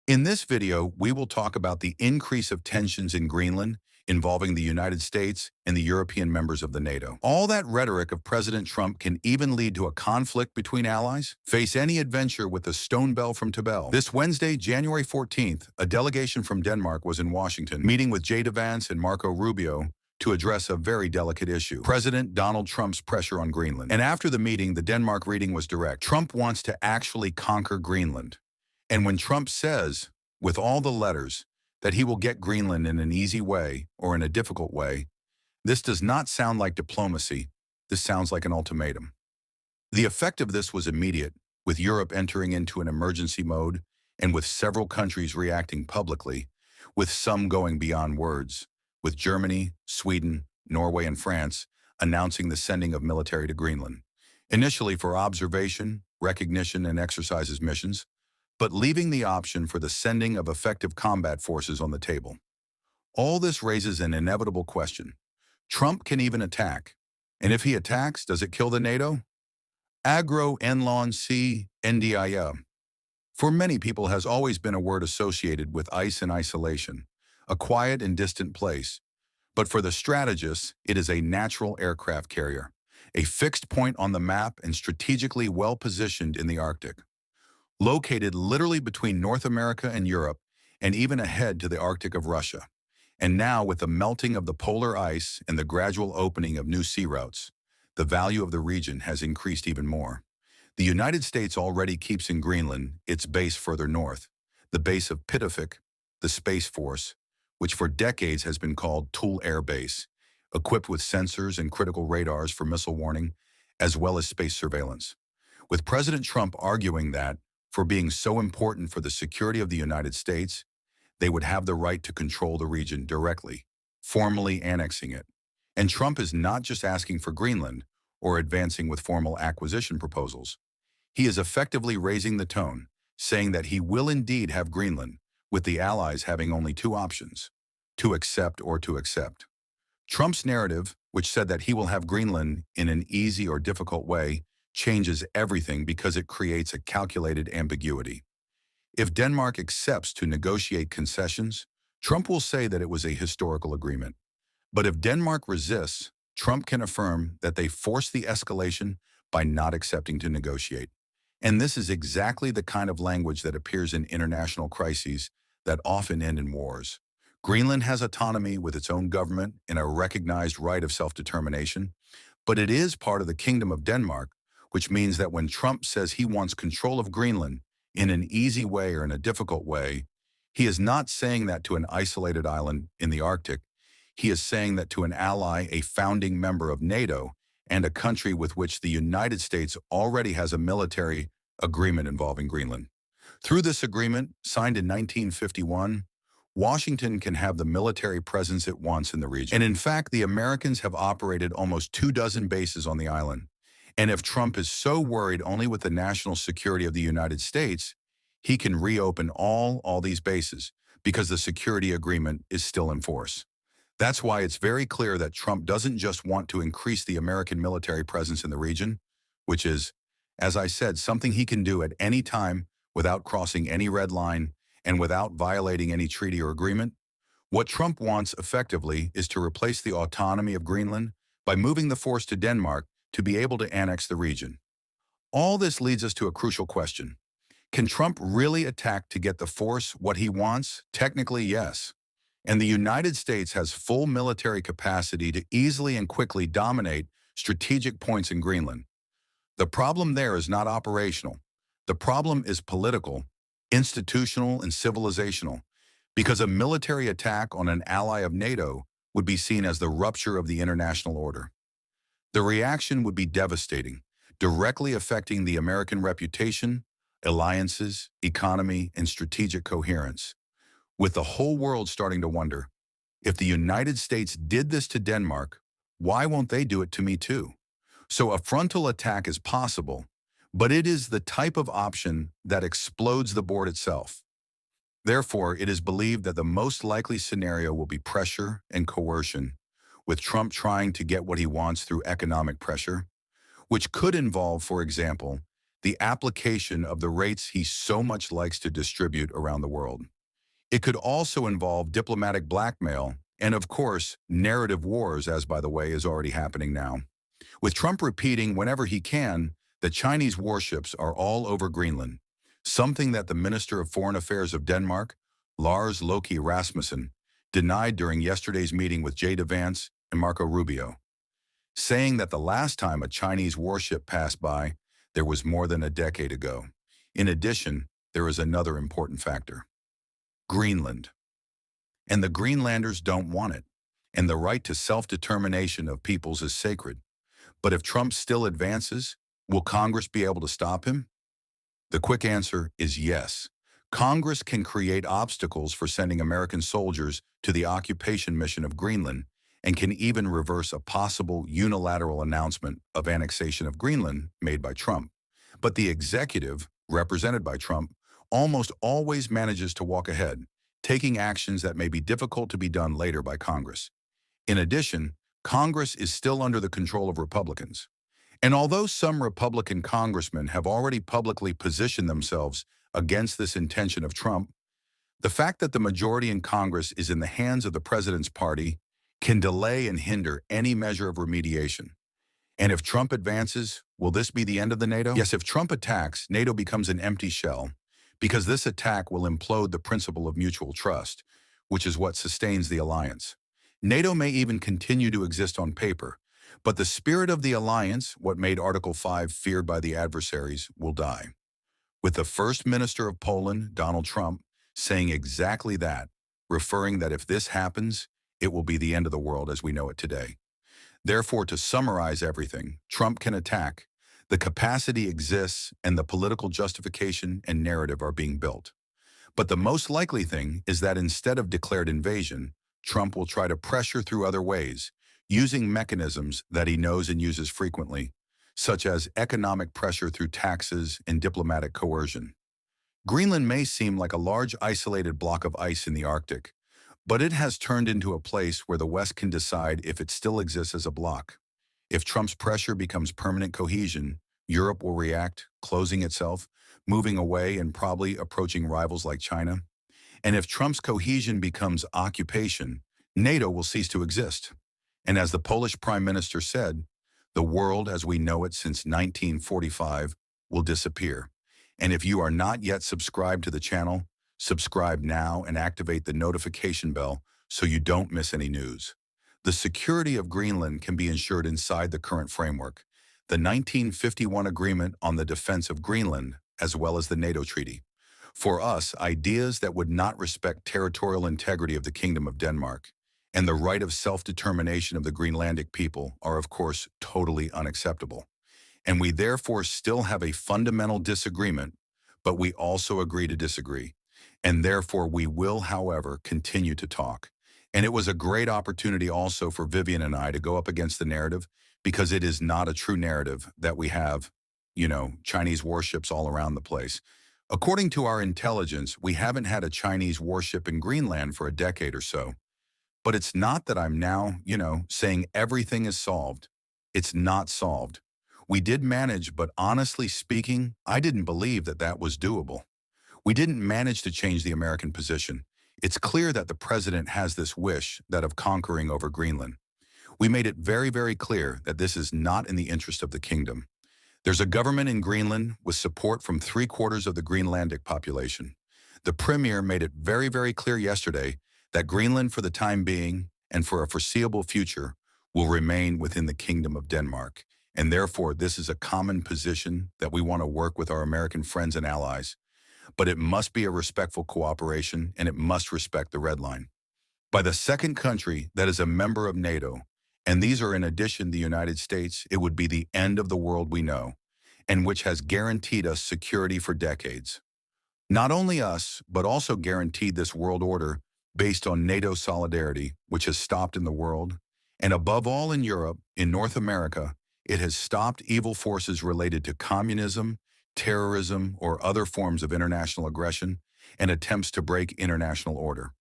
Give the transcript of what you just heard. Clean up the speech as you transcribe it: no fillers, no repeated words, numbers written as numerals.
In this video, we will talk about the increase of tensions in Greenland involving the United States and the European members of the NATO. All that rhetoric of President Trump can even lead to a conflict between allies. Face any adventure with the stone bell from Tabell. This Wednesday, January 14th, a delegation from Denmark was in Washington, meeting with J.D. Vance and Marco Rubio to address a very delicate issue: President Donald Trump's pressure on Greenland. And after the meeting, the Denmark reading was direct. Trump wants to actually conquer Greenland. And when Trump says, with all the letters, that he will get Greenland in an easy way or in a difficult way, this does not sound like diplomacy. This sounds like an ultimatum. The effect of this was immediate, with Europe entering into an emergency mode and with several countries reacting publicly, with some going beyond words, with Germany, Sweden, Norway, and France announcing the sending of military to Greenland, initially for observation, recognition, and exercises missions, but leaving the option for the sending of effective combat forces on the table. All this raises an inevitable question. Trump can even attack. And if he attacks, does it kill the NATO? Agro Enlon C NDIA. For many people has always been a word associated with ice and isolation, a quiet and distant place. But for the strategists, it is a natural aircraft carrier, a fixed point on the map and strategically well positioned in the Arctic. Located literally between North America and Europe, and even ahead to the Arctic of Russia. And now, with the melting of the polar ice and the gradual opening of new sea routes, the value of the region has increased even more. The United States already keeps in Greenland its base further north, the base of Pitofik, the Space Force, which for decades has been called Thule Air Base, equipped with sensors and critical radars for missile warning, as well as space surveillance. With President Trump arguing that, for being so important for the security of the United States, they would have the right to control the region directly, formally annexing it. And Trump is not just asking for Greenland or advancing with formal acquisition proposals. He is effectively raising the tone, saying that he will indeed have Greenland, with the allies having only two options: to accept or to accept. Trump's narrative, which said that he will have Greenland in an easy or difficult way, changes everything because it creates a calculated ambiguity. If Denmark accepts to negotiate concessions, Trump will say that it was a historical agreement. But if Denmark resists, Trump can affirm that they forced the escalation by not accepting to negotiate. And this is exactly the kind of language that appears in international crises that often end in wars. Greenland has autonomy with its own government and a recognized right of self-determination, but it is part of the Kingdom of Denmark, which means that when Trump says he wants control of Greenland in an easy way or in a difficult way, he is not saying that to an isolated island in the Arctic. He is saying that to an ally, a founding member of NATO, and a country with which the United States already has a military agreement involving Greenland. Through this agreement, signed in 1951, Washington can have the military presence it wants in the region. And in fact, the Americans have operated almost 24 bases on the island. And if Trump is so worried only with the national security of the United States, he can reopen all these bases because the security agreement is still in force. That's why it's very clear that Trump doesn't just want to increase the American military presence in the region, which is, as I said, something he can do at any time without crossing any red line and without violating any treaty or agreement. What Trump wants effectively is to replace the autonomy of Greenland by moving the force to Denmark to be able to annex the region. All this leads us to a crucial question. Can Trump really attack to get the force what he wants? Technically, yes. And the United States has full military capacity to easily and quickly dominate strategic points in Greenland. The problem there is not operational. The problem is political, institutional, and civilizational, because a military attack on an ally of NATO would be seen as the rupture of the international order. The reaction would be devastating, directly affecting the American reputation, alliances, economy, and strategic coherence, with the whole world starting to wonder, if the United States did this to Denmark, why won't they do it to me too? So a frontal attack is possible, but it is the type of option that explodes the board itself. Therefore, it is believed that the most likely scenario will be pressure and coercion, with Trump trying to get what he wants through economic pressure, which could involve, for example, the application of the rates he so much likes to distribute around the world. It could also involve diplomatic blackmail and, of course, narrative wars, as, by the way, is already happening now. With Trump repeating whenever he can that Chinese warships are all over Greenland, something that the Minister of Foreign Affairs of Denmark, Lars Loke Rasmussen, denied during yesterday's meeting with J.D. Vance and Marco Rubio, saying that the last time a Chinese warship passed by, there was more than a decade ago. In addition, there is another important factor: Greenland. And the Greenlanders don't want it, and the right to self-determination of peoples is sacred. But if Trump still advances, will Congress be able to stop him? The quick answer is yes. Congress can create obstacles for sending American soldiers to the occupation mission of Greenland and can even reverse a possible unilateral announcement of annexation of Greenland made by Trump. But the executive, represented by Trump, almost always manages to walk ahead, taking actions that may be difficult to be done later by Congress. In addition, Congress is still under the control of Republicans. And although some Republican congressmen have already publicly positioned themselves against this intention of Trump, the fact that the majority in Congress is in the hands of the president's party can delay and hinder any measure of remediation. And if Trump advances, will this be the end of the NATO? Yes, if Trump attacks, NATO becomes an empty shell, because this attack will implode the principle of mutual trust, which is what sustains the alliance. NATO may even continue to exist on paper, but the spirit of the alliance, what made Article 5 feared by the adversaries, will die. With the First Minister of Poland, Donald Trump, saying exactly that, referring that if this happens, it will be the end of the world as we know it today. Therefore, to summarize everything, Trump can attack, the capacity exists, and the political justification and narrative are being built. But the most likely thing is that instead of declared invasion, Trump will try to pressure through other ways, using mechanisms that he knows and uses frequently, such as economic pressure through taxes and diplomatic coercion. Greenland may seem like a large isolated block of ice in the Arctic, but it has turned into a place where the West can decide if it still exists as a bloc. If Trump's pressure becomes permanent cohesion, Europe will react, closing itself, moving away and probably approaching rivals like China. And if Trump's cohesion becomes occupation, NATO will cease to exist. And as the Polish Prime Minister said, the world as we know it since 1945 will disappear. And if you are not yet subscribed to the channel, subscribe now and activate the notification bell so you don't miss any news. The security of Greenland can be ensured inside the current framework, the 1951 Agreement on the Defense of Greenland, as well as the NATO Treaty. For us, ideas that would not respect territorial integrity of the Kingdom of Denmark and the right of self-determination of the Greenlandic people are, of course, totally unacceptable. And we therefore still have a fundamental disagreement, but we also agree to disagree. And therefore we will, however, continue to talk. And it was a great opportunity also for Vivian and I to go up against the narrative, because it is not a true narrative that we have, Chinese warships all around the place. According to our intelligence, we haven't had a Chinese warship in Greenland for a decade or so. But it's not that I'm now, saying everything is solved. It's not solved. We did manage, but honestly speaking, I didn't believe that that was doable. We didn't manage to change the American position. It's clear that the president has this wish, that of conquering over Greenland. We made it very, very clear that this is not in the interest of the kingdom. There's a government in Greenland with support from 3/4 of the Greenlandic population. The premier made it very, very clear yesterday that Greenland, for the time being and for a foreseeable future, will remain within the Kingdom of Denmark. And therefore, this is a common position that we want to work with our American friends and allies. But it must be a respectful cooperation, and it must respect the red line. By the second country that is a member of NATO, and these are in addition the United States, it would be the end of the world we know, and which has guaranteed us security for decades. Not only us, but also guaranteed this world order based on NATO solidarity, which has stopped in the world, and above all in Europe, in North America, it has stopped evil forces related to communism, terrorism, or other forms of international aggression and attempts to break international order.